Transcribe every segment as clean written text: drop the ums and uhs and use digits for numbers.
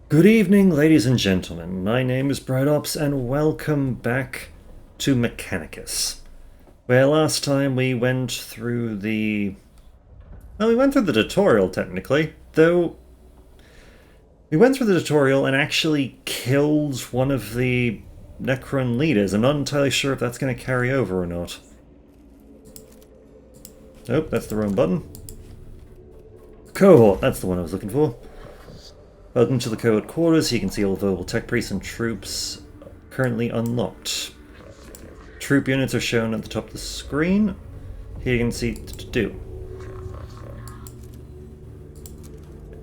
Good evening, ladies and gentlemen. My name is Brightops, and welcome back to Mechanicus. Where last time we went through the... Well, we went through the tutorial, technically. Though, we went through the tutorial and actually killed one of the Necron leaders. I'm not entirely sure if that's going to carry over or not. Nope, that's the wrong button. Cohort, that's the one I was looking for. Welcome to the cohort quarters. You can see all available tech priests and troops currently unlocked. Troop units are shown at the top of the screen. Here you can see to do.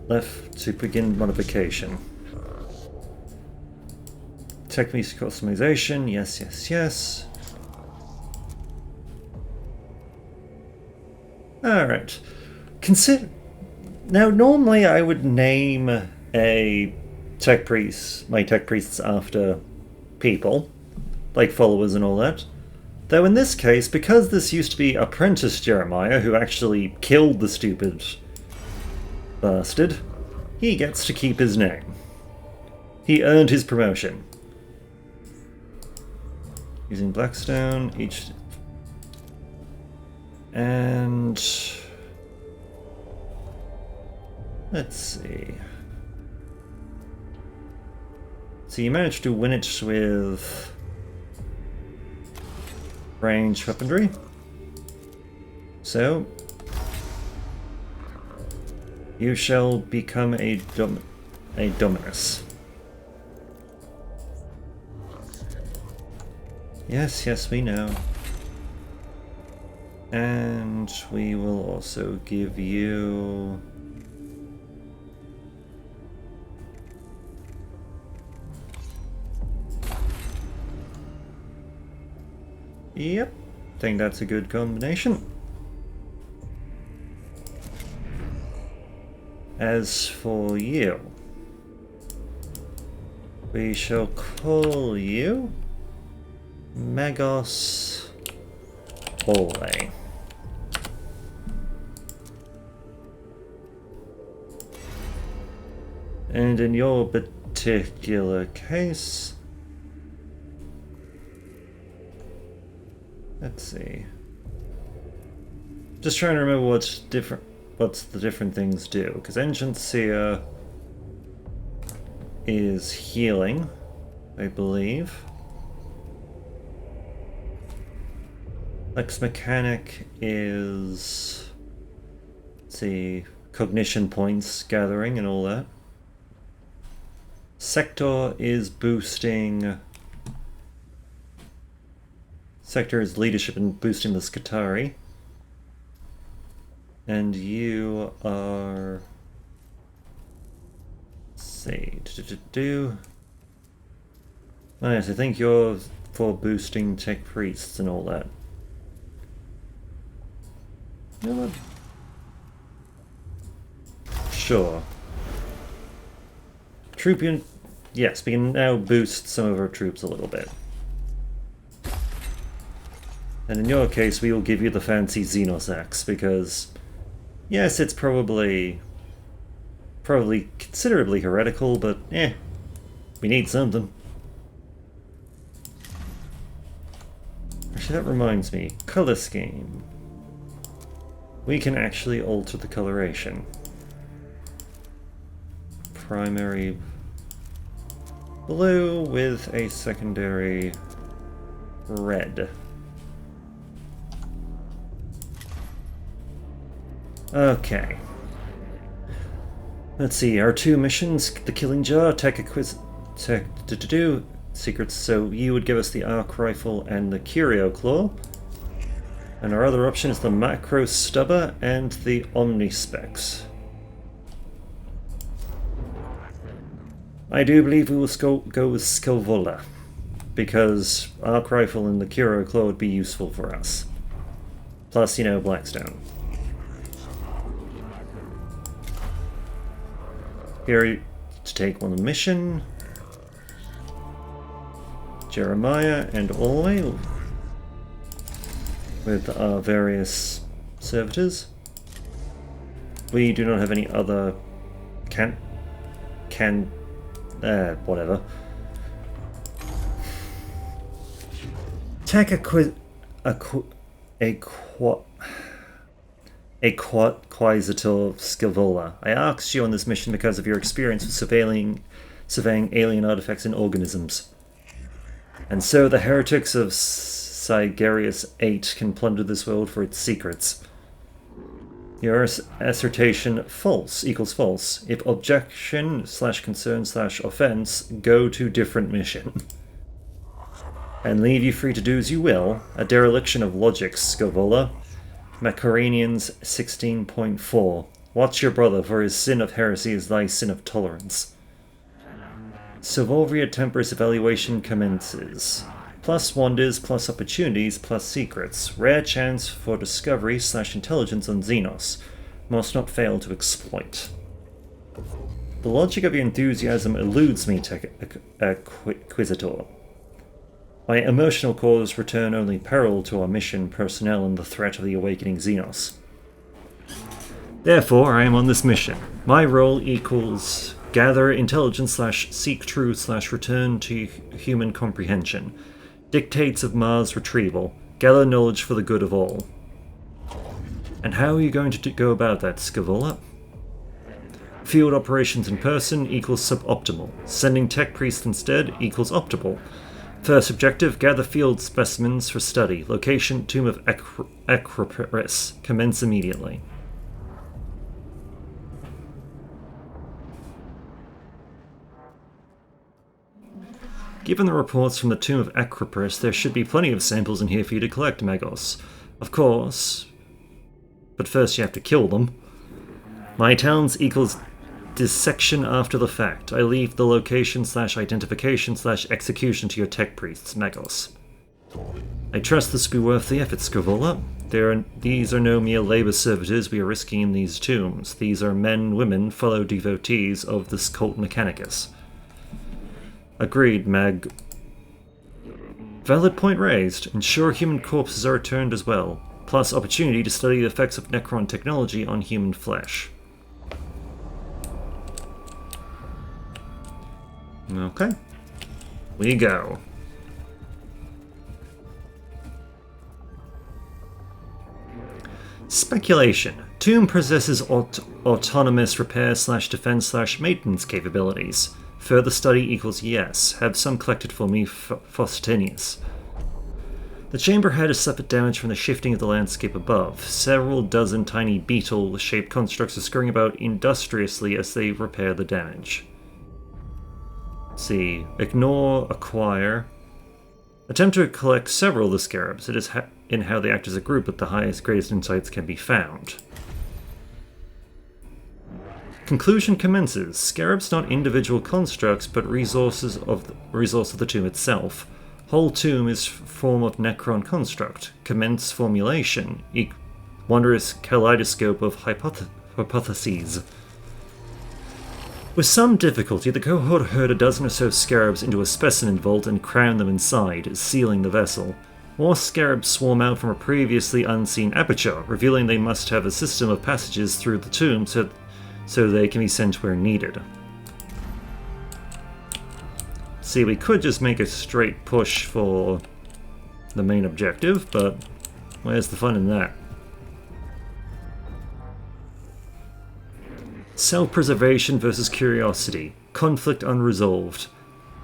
Left to begin modification. Tech piece customization. Yes, yes, yes. Alright. Consider... Now, normally I would name my tech priests after people, like followers and all that. Though in this case, because this used to be Apprentice Jeremiah, who actually killed the stupid bastard, he gets to keep his name. He earned his promotion. Using Blackstone, each... And... Let's see. So you managed to win it with ranged weaponry. So you shall become a Dominus. Yes, yes, we know. And we will also give you... Yep, think that's a good combination. As for you, we shall call you Magos Ole. And in your particular case, let's see. Just trying to remember what's the different things do. Because Ancient Seer is healing, I believe. Lex Mechanic is, let's see, cognition points gathering and all that. Sector is boosting... Sector is leadership and boosting the Skatari. And you are... Let's see... Oh yes, I think you're for boosting tech priests and all that. You know what? Sure. Troop unit... Yes, we can now boost some of our troops a little bit. And in your case, we will give you the fancy Xenos axe, because, yes, it's probably considerably heretical, but, we need something. Actually, that reminds me, color scheme. We can actually alter the coloration. Primary blue with a secondary red. Okay. Let's see, our two missions, the Killing Jar, secrets, so you would give us the Arc Rifle and the Curio Claw. And our other option is the Macro Stubber and the Omnispecs. I do believe we will go with Skelvola, because Arc Rifle and the Curio Claw would be useful for us. Plus, you know, Blackstone. Here to take on the mission. Jeremiah and Olwe with our various servitors. We do not have any other Whatever. Tech Inquisitor Scavola. I asked you on this mission because of your experience with surveying alien artifacts and organisms. And so the heretics of Sigarius 8 can plunder this world for its secrets. Your assertion false equals false. If objection / concern / offense, go to different mission. And leave you free to do as you will. A dereliction of logic, Scavola. Macaronians 16.4. Watch your brother, for his sin of heresy is thy sin of tolerance. Sovolvia Temporis evaluation commences. Plus wonders, plus opportunities, plus secrets. Rare chance for discovery / intelligence on Xenos. Must not fail to exploit. The logic of your enthusiasm eludes me, Inquisitor. My emotional cause return only peril to our mission personnel and the threat of the awakening Xenos. Therefore, I am on this mission. My role equals gather intelligence / seek truth / return to human comprehension. Dictates of Mars retrieval. Gather knowledge for the good of all. And how are you going to go about that, Scavola? Field operations in person equals suboptimal. Sending tech priest instead equals optimal. First objective, gather field specimens for study. Location, Tomb of Acropolis. Commence immediately. Given the reports from the Tomb of Acropolis, there should be plenty of samples in here for you to collect, Magos. Of course. But first you have to kill them. My talents equals dissection after the fact. I leave the location / identification / execution to your tech priests, Magos. I trust this will be worth the effort, Scavola. These are no mere labor servitors we are risking in these tombs. These are men, women, fellow devotees of this cult Mechanicus. Agreed, Mag. Valid point raised. Ensure human corpses are returned as well. Plus opportunity to study the effects of Necron technology on human flesh. Okay. We go. Speculation. Tomb possesses autonomous repair / defense / maintenance capabilities. Further study equals yes. Have some collected for me, Faustinius. The chamber head has suffered damage from the shifting of the landscape above. Several dozen tiny beetle-shaped constructs are scurrying about industriously as they repair the damage. Let's see. Ignore, acquire. Attempt to collect several of the scarabs. It is in how they act as a group that the greatest insights can be found. Conclusion commences. Scarabs not individual constructs, but resource of the tomb itself. Whole tomb is form of Necron construct. Commence formulation. Wondrous kaleidoscope of hypotheses. With some difficulty, the cohort herd a dozen or so scarabs into a specimen vault and crown them inside, sealing the vessel. More scarabs swarm out from a previously unseen aperture, revealing they must have a system of passages through the tomb so they can be sent where needed. See, we could just make a straight push for the main objective, but where's the fun in that? Self-preservation versus curiosity. Conflict unresolved.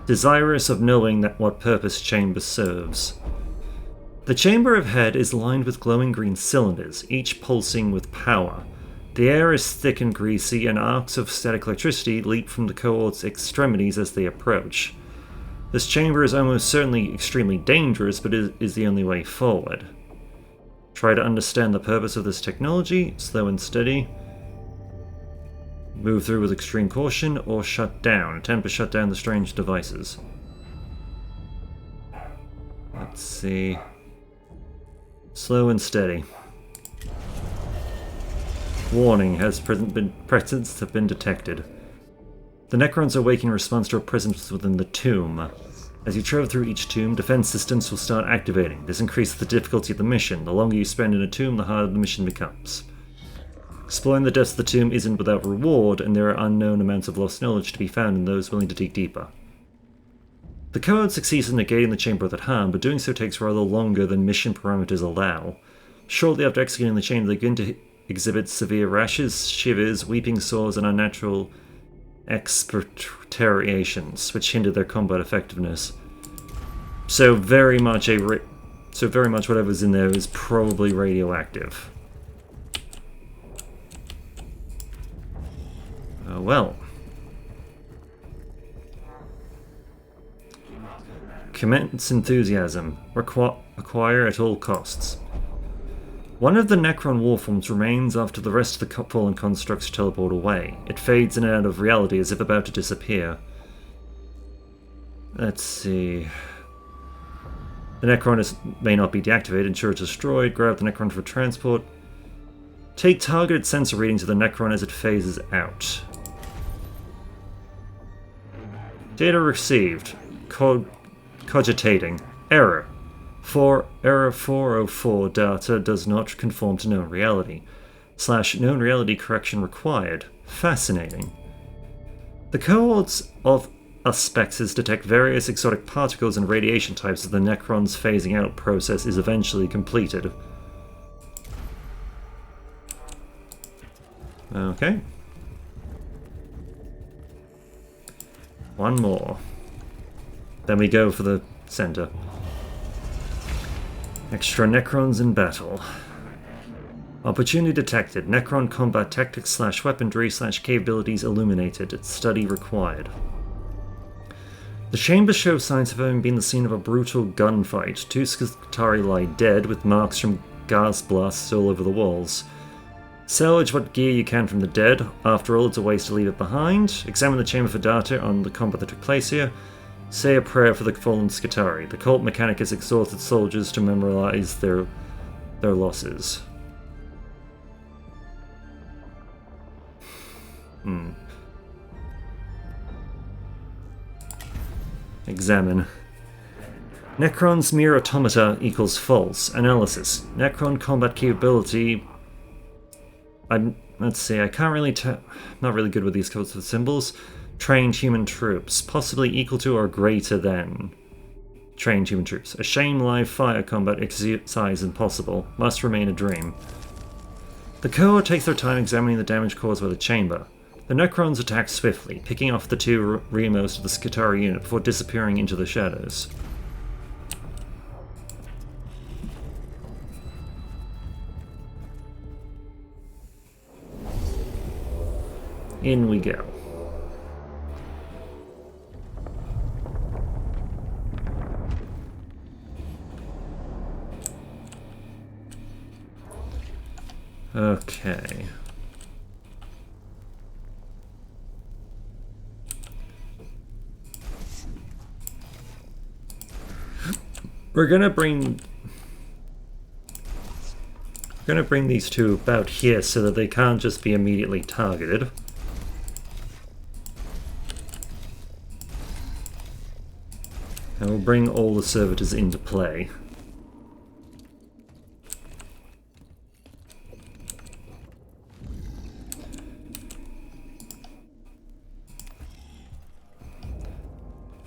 Desirous of knowing what purpose chamber serves. The chamber of head is lined with glowing green cylinders, each pulsing with power. The air is thick and greasy, and arcs of static electricity leap from the cohort's extremities as they approach. This chamber is almost certainly extremely dangerous, but is the only way forward. Try to understand the purpose of this technology, slow and steady. Move through with extreme caution, or shut down. Attempt to shut down the strange devices. Let's see. Slow and steady. Warning, presence have been detected. The Necrons awake in response to a presence within the tomb. As you travel through each tomb, defense systems will start activating. This increases the difficulty of the mission. The longer you spend in a tomb, the harder the mission becomes. Exploring the depths of the tomb isn't without reward, and there are unknown amounts of lost knowledge to be found in those willing to dig deeper. The code succeeds in negating the chamber without harm, but doing so takes rather longer than mission parameters allow. Shortly after executing the chamber, they begin to exhibit severe rashes, shivers, weeping sores, and unnatural expectorations, which hinder their combat effectiveness. So very much whatever's in there is probably radioactive. Oh well. Commence enthusiasm. Acquire at all costs. One of the Necron warforms remains after the rest of the fallen constructs teleport away. It fades in and out of reality as if about to disappear. Let's see. The Necron may not be deactivated. Ensure it's destroyed. Grab the Necron for transport. Take targeted sensor readings of the Necron as it phases out. Data received. Cogitating. Error. Error 404 data does not conform to known reality. / known reality correction required. Fascinating. The cohorts of Aspexes detect various exotic particles and radiation types as the Necron's phasing out process is eventually completed. Okay. One more. Then we go for the center. Extra Necrons in battle. Opportunity detected. Necron combat tactics / weaponry / capabilities illuminated. Study required. The chamber shows signs of having been the scene of a brutal gunfight. 2 Skitarii lie dead, with marks from gas blasts all over the walls. Salvage what gear you can from the dead. After all, it's a waste to leave it behind. Examine the chamber for data on the combat that took place here. Say a prayer for the fallen Skitarii. The cult Mechanicus exhorts its soldiers to memorialize their losses. Examine. Necron's mere automata equals false. Analysis. Necron combat capability. Let's see, I can't really not really good with these codes of symbols. Trained human troops. Possibly equal to or greater than trained human troops. A shame live fire combat exercise impossible. Must remain a dream. The cohort takes their time examining the damage caused by the chamber. The Necrons attack swiftly, picking off the 2 rearmost of the Skitarii unit before disappearing into the shadows. In we go. Okay. We're gonna bring these 2 about here so that they can't just be immediately targeted. And we'll bring all the servitors into play.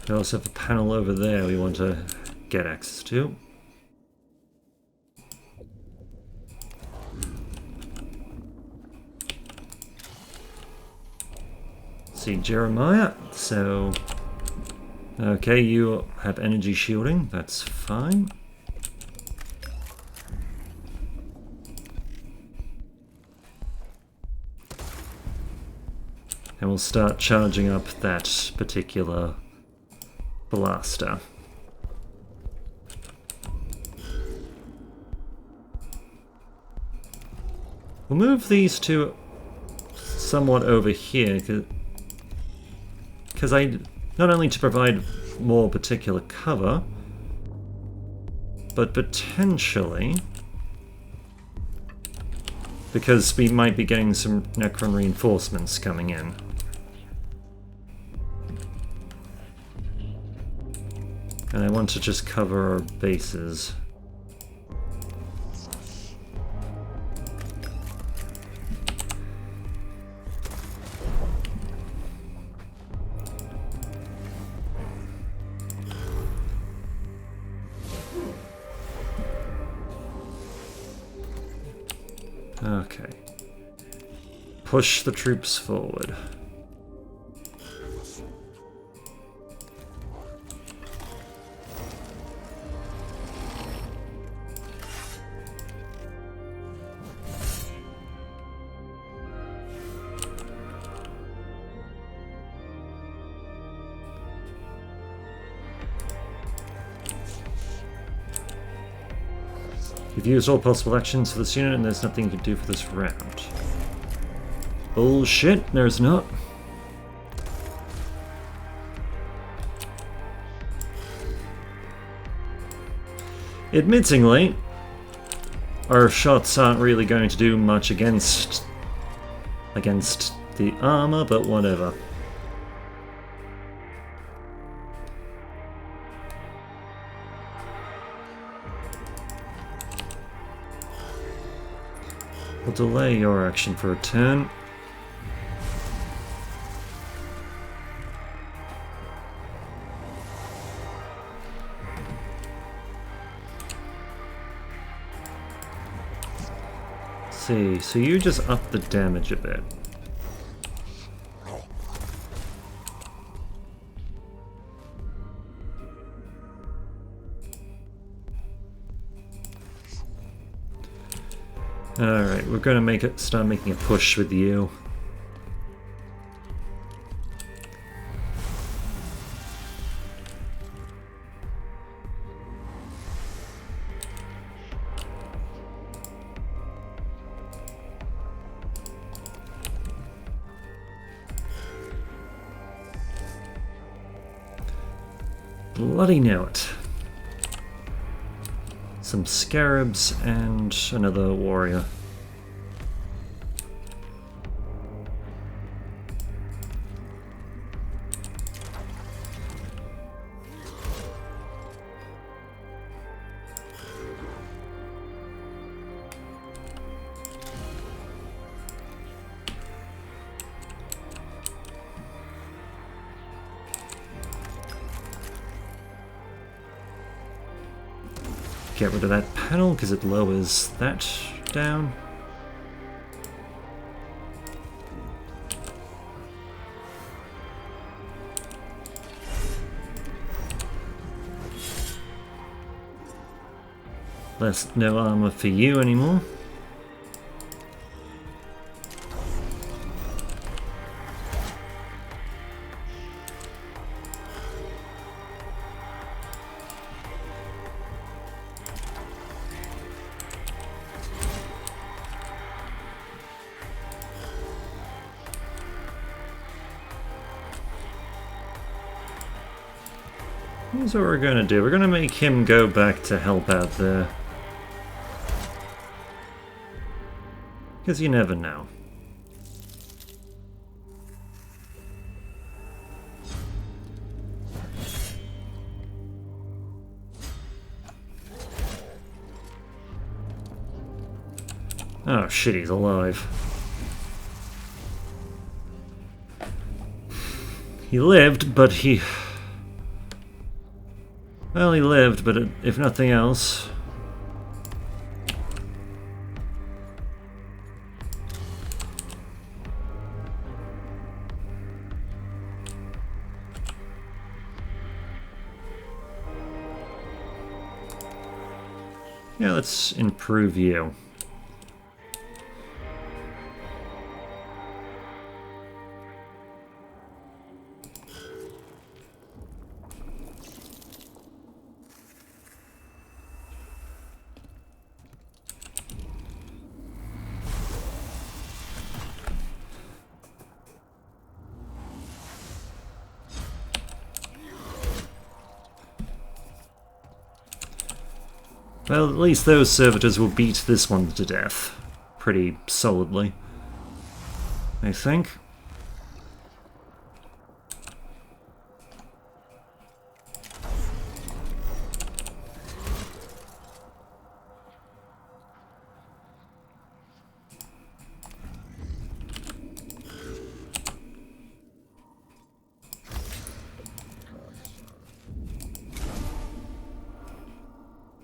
We also have a panel over there we want to get access to. See Jeremiah, so okay, you have energy shielding, that's fine. And we'll start charging up that particular blaster. We'll move these 2 somewhat over here, because not only to provide more particular cover, but potentially because we might be getting some Necron reinforcements coming in. And I want to just cover our bases. Okay. Push the troops forward. You've used all possible actions for this unit and there's nothing you can do for this round. Bullshit, there's not. Admittingly, our shots aren't really going to do much against the armor, but whatever. We'll delay your action for a turn. See, so you just up the damage a bit. Alright, we're gonna start making a push with you. Bloody know it. Some scarabs and another warrior. Get rid of that panel because it lowers that down. No armor for you anymore. Here's what we're gonna do. We're gonna make him go back to help out there. Because you never know. Oh shit, he's alive. He lived, but he... Well, he lived, but if nothing else... Yeah, let's improve you. Well, at least those servitors will beat this one to death. Pretty solidly, I think.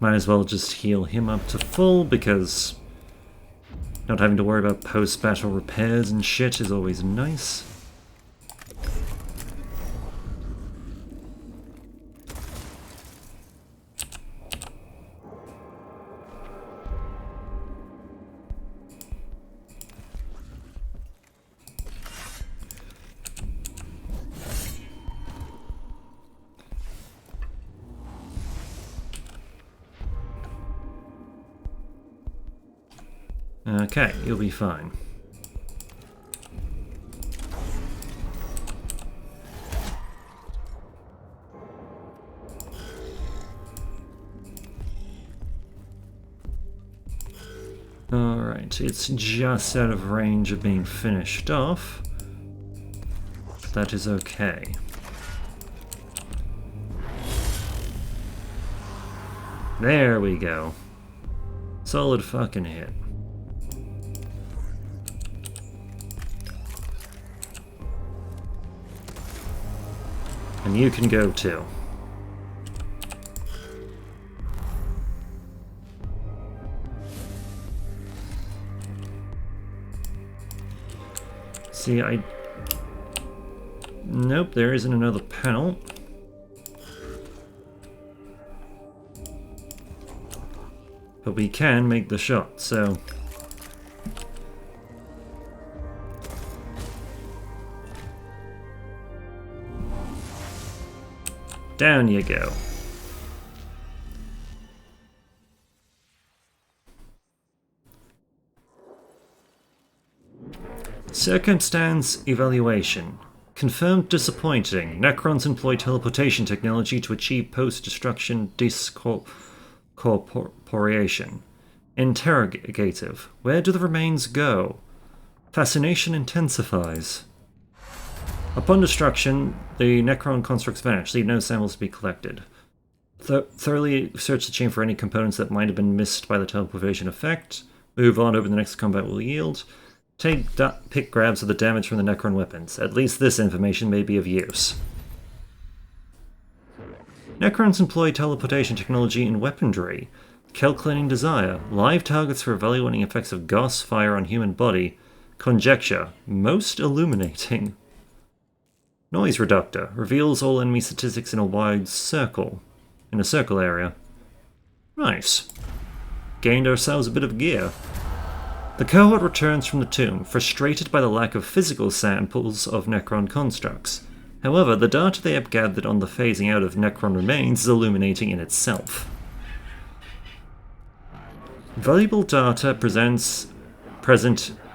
Might as well just heal him up to full, because Not having to worry about post-battle repairs and shit is always nice. Okay, you'll be fine. Alright, it's just out of range of being finished off. But that is okay. There we go. Solid fucking hit. And you can go too. See, nope, there isn't another panel. But we can make the shot, so... Down you go. Circumstance evaluation. Confirmed disappointing. Necrons employ teleportation technology to achieve post-destruction discorporation. Interrogative. Where do the remains go? Fascination intensifies. Upon destruction, the Necron constructs vanish, leave no samples to be collected. Thoroughly search the chamber for any components that might have been missed by the teleportation effect. Move on over the next combat will yield. Take pick grabs of the damage from the Necron weapons. At least this information may be of use. Necrons employ teleportation technology in weaponry. Calculating desire. Live targets for evaluating effects of gas fire on human body. Conjecture. Most illuminating. Noise reductor. Reveals all enemy statistics in a wide circle. In a circle area. Nice. Gained ourselves a bit of gear. The cohort returns from the tomb, frustrated by the lack of physical samples of Necron constructs. However, the data they have gathered on the phasing out of Necron remains is illuminating in itself. Valuable data present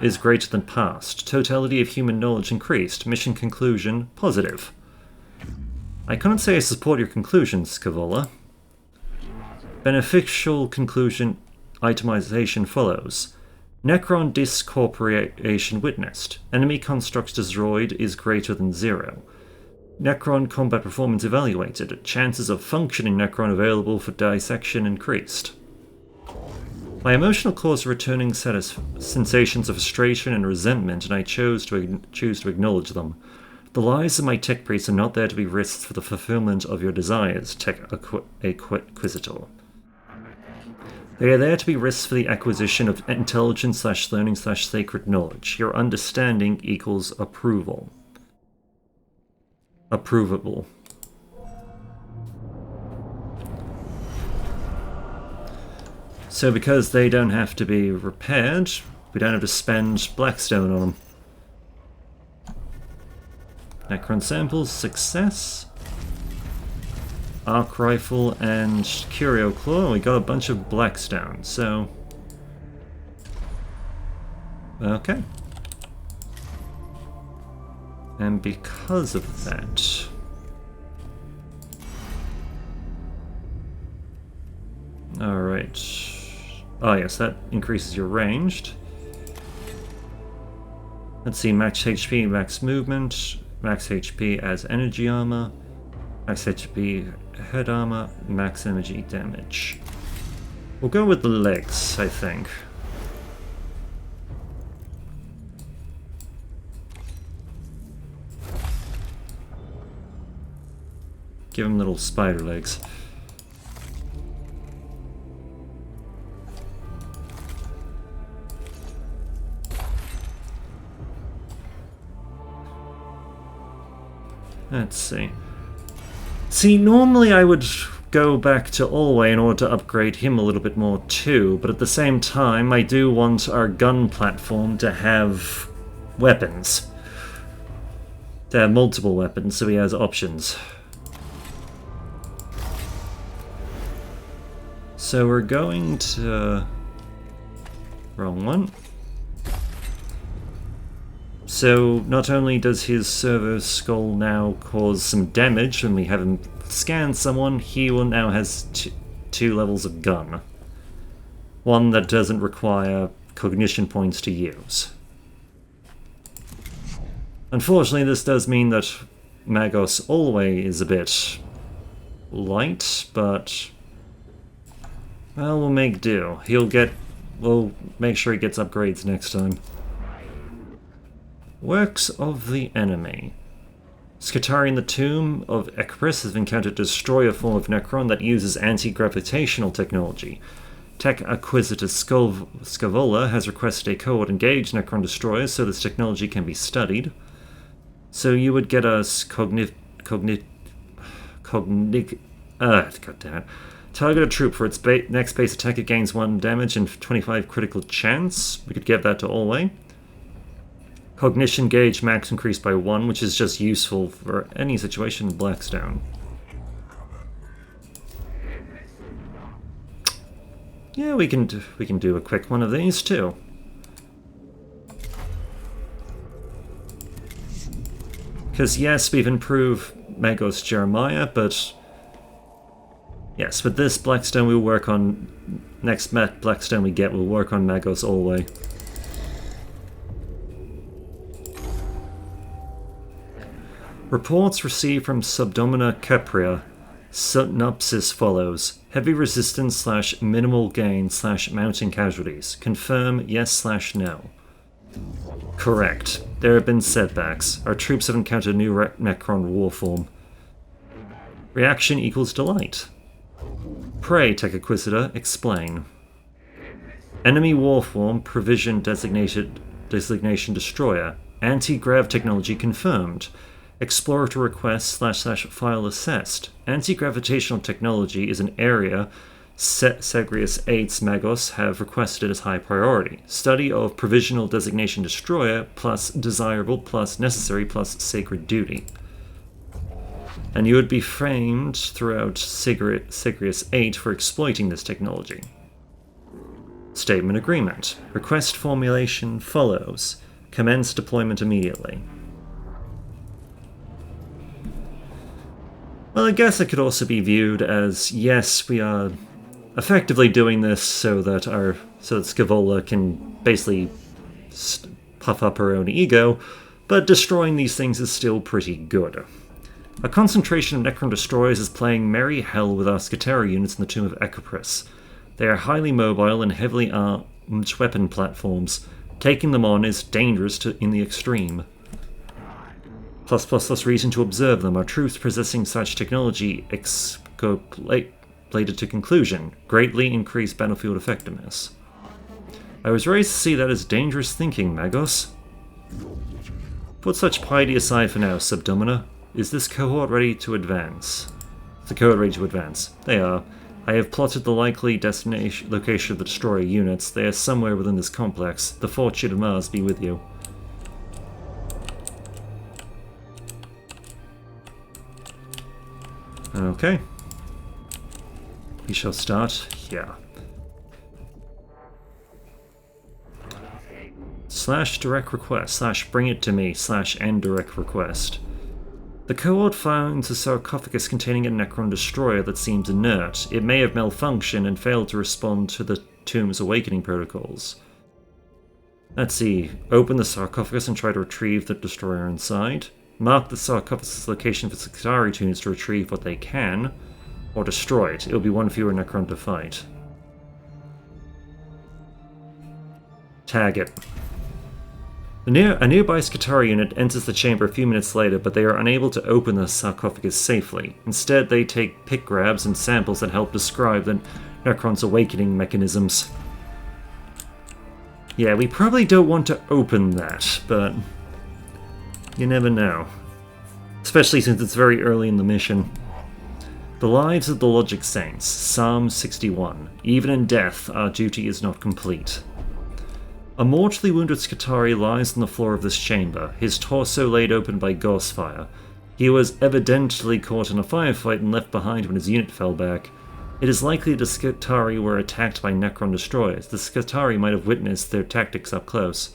is greater than past. Totality of human knowledge increased. Mission conclusion positive. I cannot say I support your conclusions, Cavola. Beneficial conclusion itemization follows. Necron discorporation witnessed. Enemy constructs destroyed is greater than 0. Necron combat performance evaluated. Chances of functioning Necron available for dissection increased. My emotional cause returning sensations of frustration and resentment, and I choose to acknowledge them. The lives of my tech priests are not there to be risked for the fulfillment of your desires, Tech Acquisitor. They are there to be risked for the acquisition of intelligence/learning/sacred knowledge. Your understanding equals approval. Approvable. So because they don't have to be repaired, we don't have to spend Blackstone on them. Necron samples, success. Arc rifle and Curio Claw. We got a bunch of Blackstone, so... Okay. And because of that... Alright. Oh yes, that increases your ranged. Let's see, max HP, max movement, max HP as energy armor, max HP head armor, max energy damage. We'll go with the legs, I think. Give him little spider legs. Let's see. See, normally I would go back to Alway in order to upgrade him a little bit more too, but at the same time I do want our gun platform to have weapons. To have multiple weapons, so he has options. So we're going to... Wrong one. So not only does his servo skull now cause some damage when we have him scan someone, he will now has two levels of gun. One that doesn't require cognition points to use. Unfortunately, this does mean that Magos Alway is a bit light, but well, we'll make do. We'll make sure he gets upgrades next time. Works of the enemy. Skitarii in the Tomb of Ecopris has encountered a destroyer form of Necron that uses anti-gravitational technology. Tech Acquisitor Scavola has requested a cohort engage Necron destroyers so this technology can be studied. So you would get us God damn it. Target a troop for its next base attack. It gains 1 damage and 25 critical chance. We could give that to Alway. Cognition gauge max increased by 1, which is just useful for any situation in Blackstone. Yeah, we can do a quick one of these too. Because yes, we've improved Magos Jeremiah, but yes, with this Blackstone we'll work on... Next Blackstone we get, we'll work on Magos Alway. Reports received from Subdomina Capria. Synopsis follows. Heavy resistance / minimal gain / mounting casualties. Confirm yes / no. Correct. There have been setbacks. Our troops have encountered a new Necron war form. Reaction equals delight. Pray, Tech Acquisitor, explain. Enemy war form, provision designation destroyer. Anti-grav technology confirmed. Exploratory request / file assessed. Anti-gravitational technology is an area Segrius 8's Magos have requested as high priority. Study of provisional designation destroyer plus desirable plus necessary plus sacred duty. And you would be framed throughout Segrius 8 for exploiting this technology. Statement agreement. Request formulation follows. Commence deployment immediately. Well, I guess it could also be viewed as, yes, we are effectively doing this so that Scavola can basically puff up her own ego, but destroying these things is still pretty good. A concentration of Necron destroyers is playing merry hell with our Skitarii units in the Tomb of Ecopris. They are highly mobile and heavily armed weapon platforms. Taking them on is dangerous in the extreme. Plus reason to observe them. Our troops possessing such technology extrapolated to conclusion. Greatly increased battlefield effectiveness. I was raised to see that as dangerous thinking, Magos. Put such piety aside for now, Subdomina. Is this cohort ready to advance? Is the cohort ready to advance? They are. I have plotted the likely location of the destroyer units. They are somewhere within this complex. The fortune of Mars be with you. Okay. We shall start here. / direct request / bring it to me / end direct request. The cohort finds a sarcophagus containing a Necron destroyer that seems inert. It may have malfunctioned and failed to respond to the tomb's awakening protocols. Let's see. Open the sarcophagus and try to retrieve the destroyer inside. Mark the sarcophagus' location for Skitarii tunes to retrieve what they can, or destroy it. It'll be one fewer Necron to fight. Tag it. A nearby Skitarii unit enters the chamber a few minutes later, but they are unable to open the sarcophagus safely. Instead, they take pick grabs and samples that help describe the Necron's awakening mechanisms. Yeah, we probably don't want to open that, but you never know. especially since it's very early in the mission. The Lives of the Logic Saints, Psalm 61. Even in death, our duty is not complete. A mortally wounded Skitarii lies on the floor of this chamber, his torso laid open by gauss fire. He was evidently caught in a firefight and left behind when his unit fell back. It is likely the Skitarii were attacked by Necron destroyers. The Skitarii might have witnessed their tactics up close.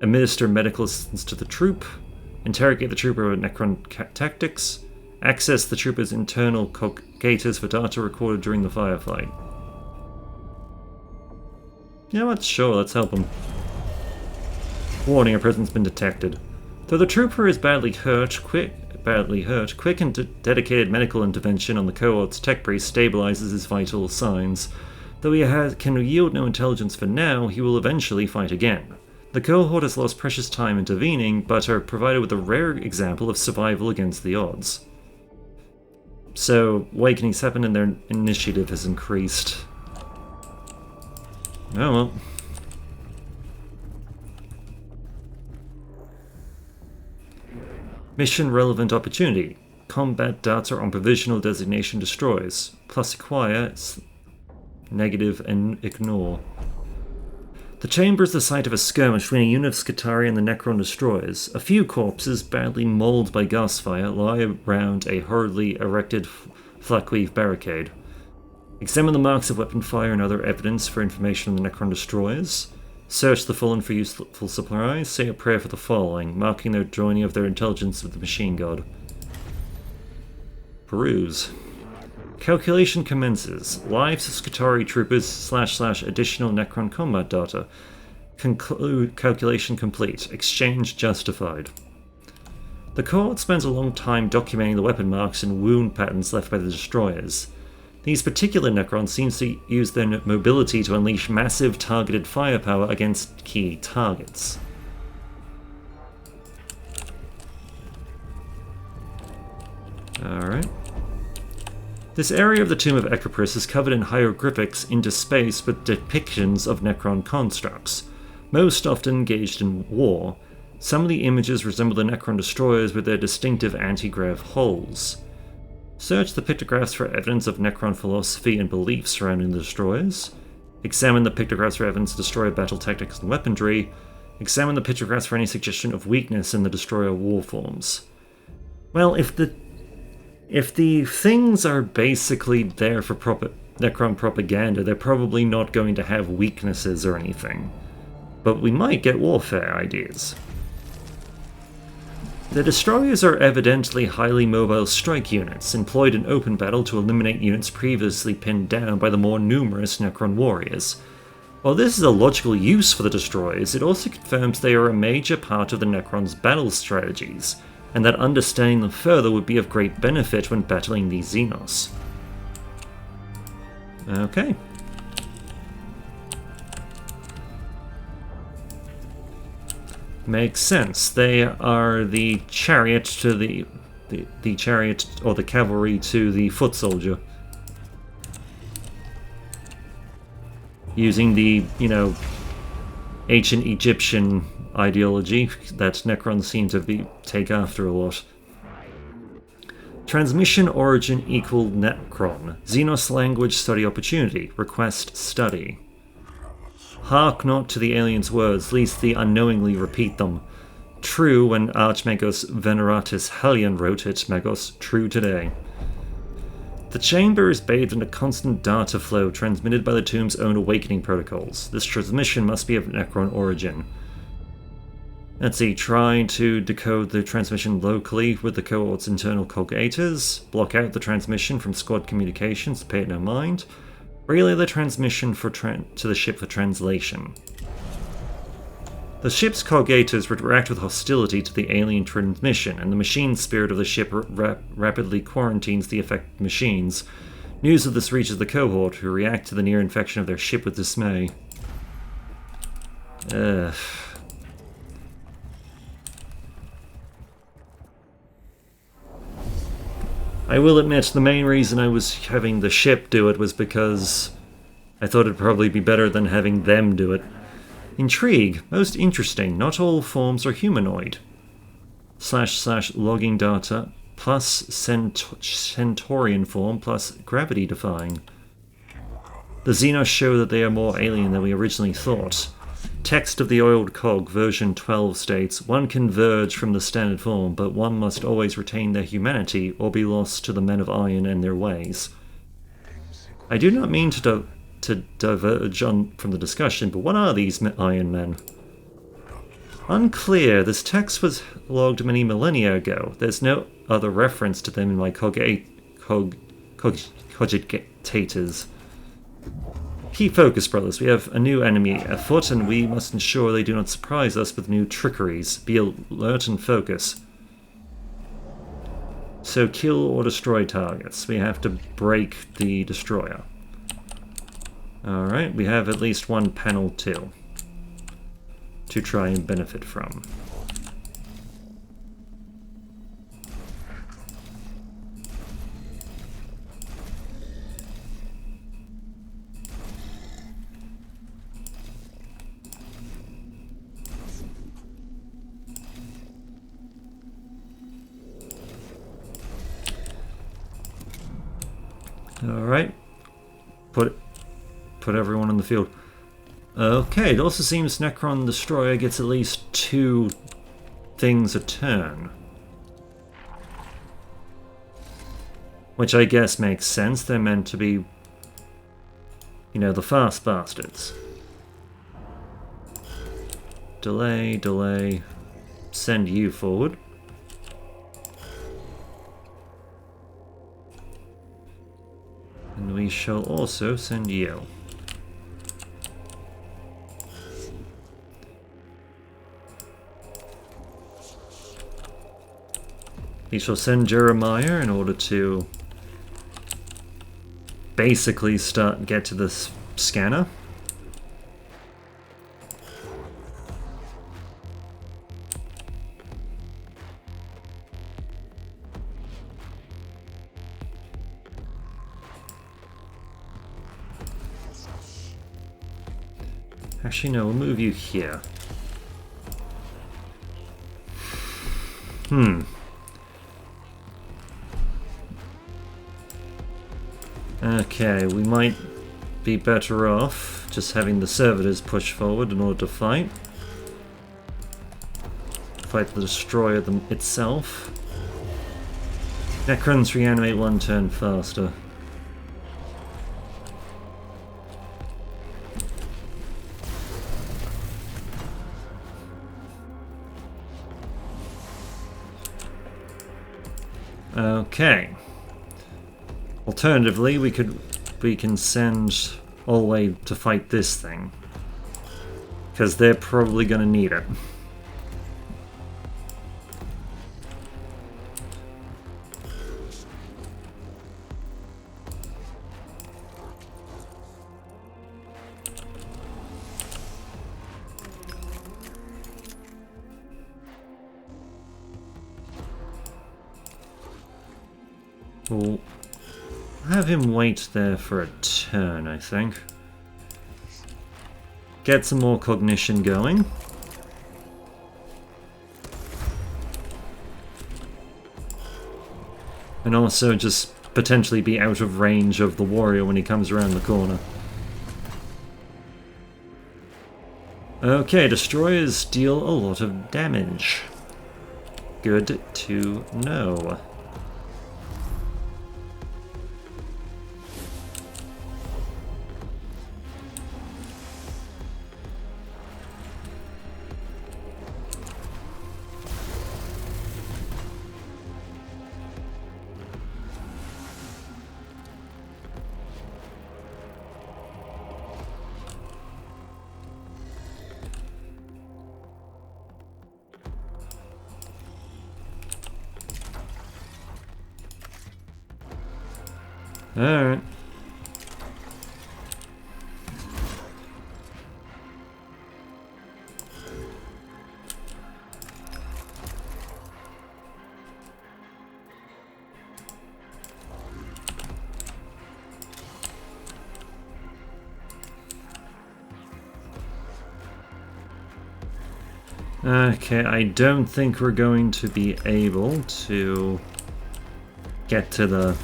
Administer medical assistance to the troop. Interrogate the trooper about Necron tactics. Access the trooper's internal gators for data recorded during the firefight. You know what? Sure, let's help him. Warning, a presence been detected. Though the trooper is badly hurt, quick and dedicated medical intervention on the cohort's tech priest stabilizes his vital signs. Though he can yield no intelligence for now, he will eventually fight again. The cohort has lost precious time intervening, but are provided with a rare example of survival against the odds. So, awakenings happen and their initiative has increased. Oh well. Mission relevant opportunity. Combat data on provisional designation destroys. Plus acquire, negative, and ignore. The chamber is the site of a skirmish between a unit of Skitarii and the Necron destroyers. A few corpses, badly mauled by gas fire, lie around a hurriedly erected flak-weave barricade. Examine the marks of weapon fire and other evidence for information on the Necron destroyers. Search the fallen for useful supplies. Say a prayer for the following, marking their joining of their intelligence with the machine god. Peruse. Calculation commences. Lives of Skitarii troopers / additional Necron combat data. Conclude calculation complete. Exchange justified. The cohort spends a long time documenting the weapon marks and wound patterns left by the destroyers. These particular Necrons seem to use their mobility to unleash massive targeted firepower against key targets. Alright. This area of the Tomb of Ecopris is covered in hieroglyphics interspersed with depictions of Necron constructs, most often engaged in war. Some of the images resemble the Necron destroyers with their distinctive anti-grav hulls. Search the pictographs for evidence of Necron philosophy and beliefs surrounding the destroyers. Examine the pictographs for evidence of destroyer battle tactics and weaponry. Examine the pictographs for any suggestion of weakness in the destroyer warforms. Well, if the things are basically there for Necron propaganda, they're probably not going to have weaknesses or anything. But we might get warfare ideas. The destroyers are evidently highly mobile strike units, employed in open battle to eliminate units previously pinned down by the more numerous Necron warriors. While this is a logical use for the destroyers, it also confirms they are a major part of the Necron's battle strategies, and that understanding them further would be of great benefit when battling these Xenos. Okay. Makes sense. They are the chariot to the chariot, or the cavalry to the foot soldier. Using the, ancient Egyptian ideology that Necrons seem to take after a lot. Transmission origin equal Necron. Xenos language study opportunity. Request study. Hark not to the alien's words, lest thee unknowingly repeat them. True when Archmagos Veneratus Hellion wrote it, Magos, true today. The chamber is bathed in a constant data flow transmitted by the tomb's own awakening protocols. This transmission must be of Necron origin. Let's see, try to decode the transmission locally with the cohort's internal colgators, block out the transmission from squad communications, pay it no mind, relay the transmission to the ship for translation. The ship's colgators react with hostility to the alien transmission, and the machine spirit of the ship rapidly quarantines the affected machines. News of this reaches the cohort, who react to the near infection of their ship with dismay. I will admit, the main reason I was having the ship do it was because I thought it'd probably be better than having them do it. Intrigue. Most interesting. Not all forms are humanoid. / logging data plus Centaurian form plus gravity defying. The Xenos show that they are more alien than we originally thought. Text of the oiled cog version 12 states, one can verge from the standard form, but one must always retain their humanity or be lost to the men of iron and their ways. I do not mean to diverge from the discussion, but what are these Iron Men? Unclear. This text was logged many millennia ago. There's no other reference to them in my cogitators. Keep focused, brothers. We have a new enemy afoot, and we must ensure they do not surprise us with new trickeries. Be alert and focus. So kill or destroy targets. We have to break the destroyer. Alright, we have at least one panel too to try and benefit from. Alright. Put everyone in the field. Okay, it also seems Necron Destroyer gets at least 2 things a turn. Which I guess makes sense. They're meant to be, you know, the fast bastards. Delay, delay. Send you forward. And we shall also send you. We shall send Jeremiah in order to basically get to this scanner. Actually, no, we'll move you here. Okay, we might be better off just having the servitors push forward in order to fight. Fight the destroyer itself. Necrons reanimate 1 turn faster. Okay. Alternatively, we can send all the way to fight this thing, because they're probably going to need it. We'll have him wait there for a turn, I think. Get some more cognition going. And also just potentially be out of range of the warrior when he comes around the corner. Okay, destroyers deal a lot of damage. Good to know. Alright. Okay, I don't think we're going to be able to get to the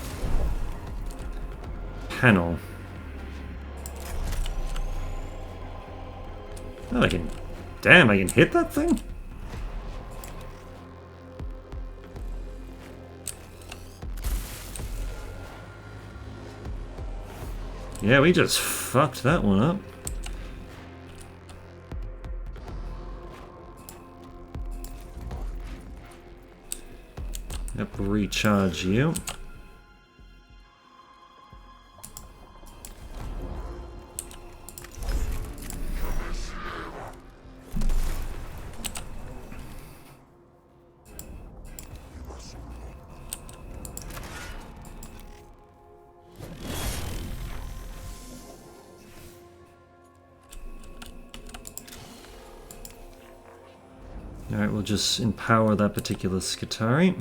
panel. Oh, I can... Damn, I can hit that thing? Yeah, we just fucked that one up. Yep, recharge you. Alright, we'll just empower that particular Skitari.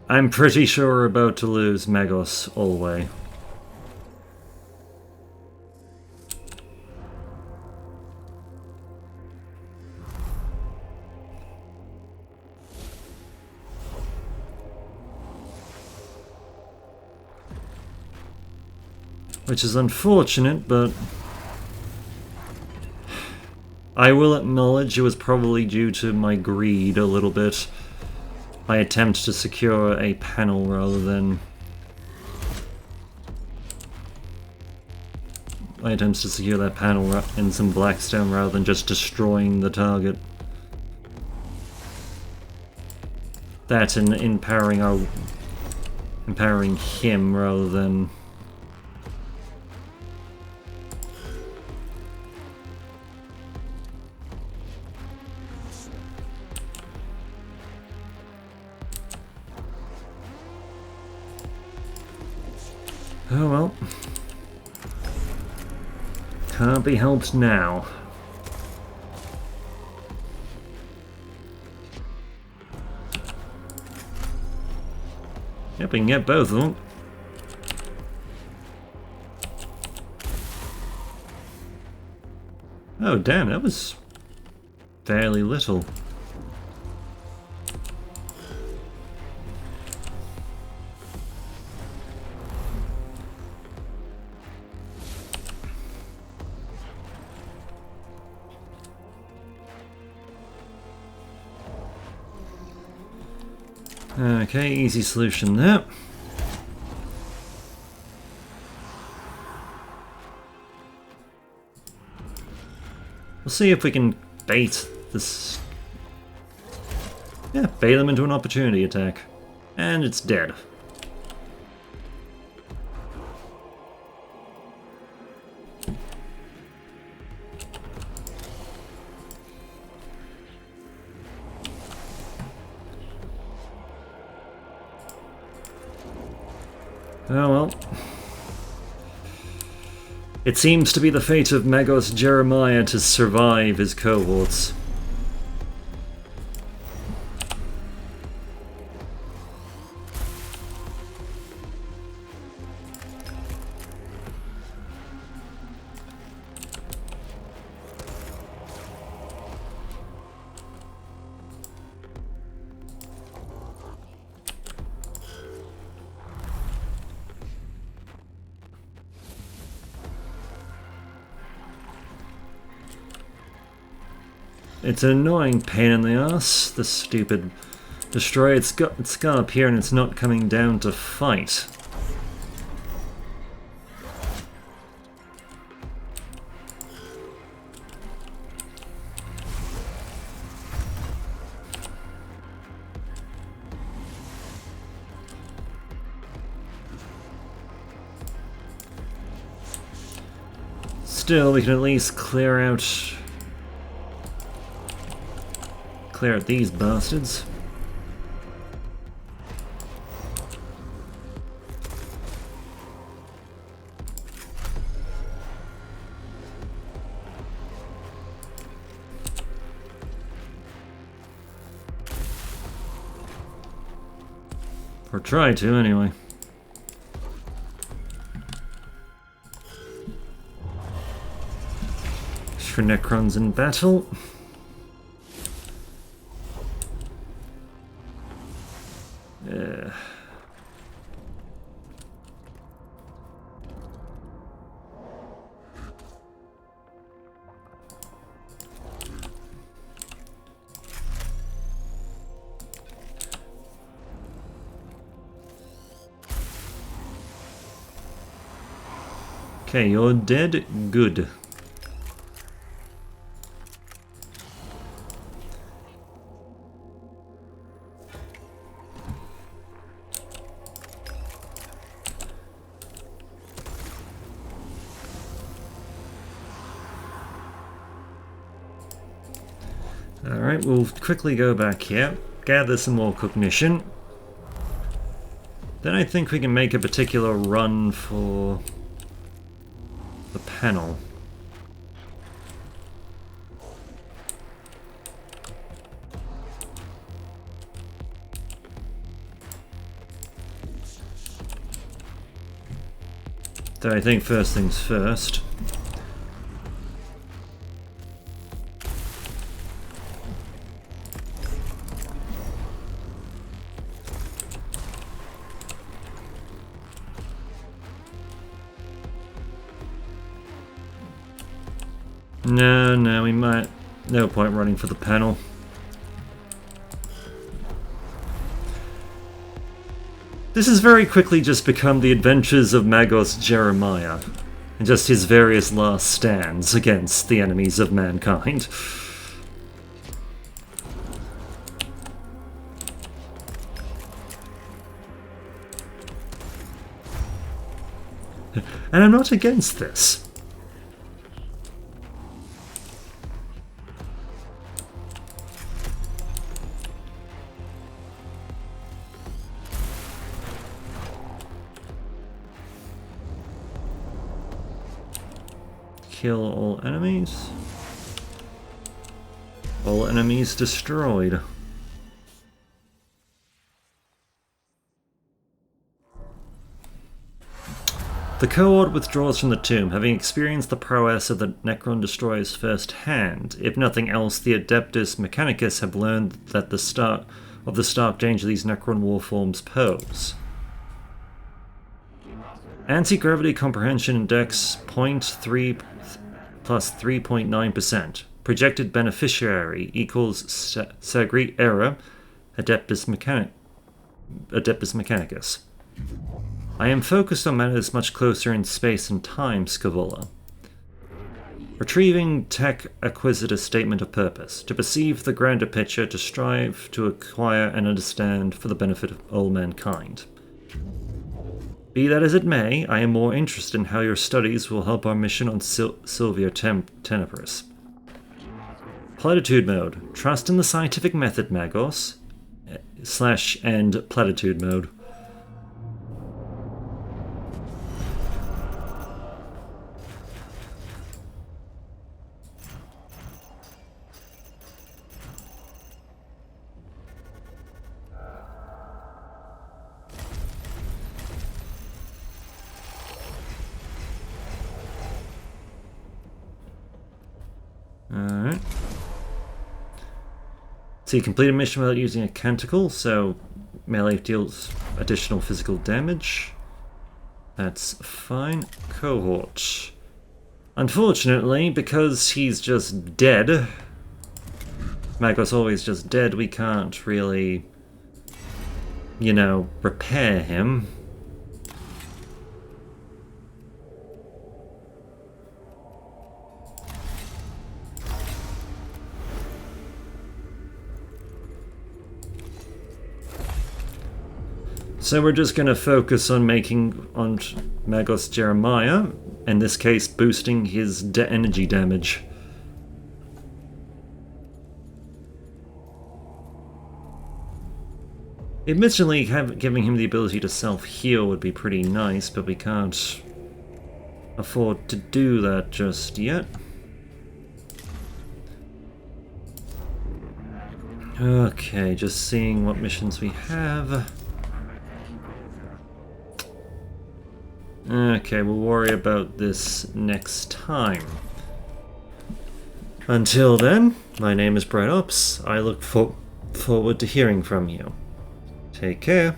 I'm pretty sure we're about to lose Magos all the way. Which is unfortunate, but I will acknowledge it was probably due to my greed a little bit. My attempt to secure a panel rather than... My attempts to secure that panel in some blackstone rather than just destroying the target. That and empowering him rather than... Oh well. Can't be helped now. Yep, we can get both of them. Oh damn, that was fairly little. Okay, easy solution there. We'll see if we can bait this... Yeah, bait them into an opportunity attack. And it's dead. Oh well. It seems to be the fate of Magos Jeremiah to survive his cohorts. It's an annoying pain in the ass, this stupid destroyer. It's got up here and it's not coming down to fight. Still, we can at least clear out these bastards. Or try to, anyway. For Necrons in battle. Okay, you're dead. Good. Alright, we'll quickly go back here, gather some more cognition. Then I think we can make a particular run for the panel. So I think first things first. No, we might... No point running for the panel. This has very quickly just become the adventures of Magos Jeremiah, and just his various last stands against the enemies of mankind. And I'm not against this. Kill all enemies. All enemies destroyed. The cohort withdraws from the tomb, having experienced the prowess of the Necron destroyers firsthand. If nothing else, the Adeptus Mechanicus have learned that the stark danger these Necron warforms pose. Anti-gravity comprehension index 0.3 plus 3.9%. Projected beneficiary equals Sagri error Adeptus Mechanicus. I am focused on matters much closer in space and time, Scavola. Retrieving Tech Acquisitor Statement of Purpose. To perceive the grander picture, to strive to acquire and understand for the benefit of all mankind. Be that as it may, I am more interested in how your studies will help our mission on Sylvia Tenebris. Platitude mode. Trust in the scientific method, Magos. / end platitude mode. Alright. So you complete a mission without using a canticle, so melee deals additional physical damage. That's fine. Cohort. Unfortunately, because he's just dead, Magos always just dead, we can't really, you know, repair him. So we're just going to focus on making on Magos Jeremiah, in this case boosting his energy damage. Admittedly, giving him the ability to self-heal would be pretty nice, but we can't afford to do that just yet. Okay, just seeing what missions we have. Okay, we'll worry about this next time. Until then, my name is Brett Ups. I look forward to hearing from you. Take care.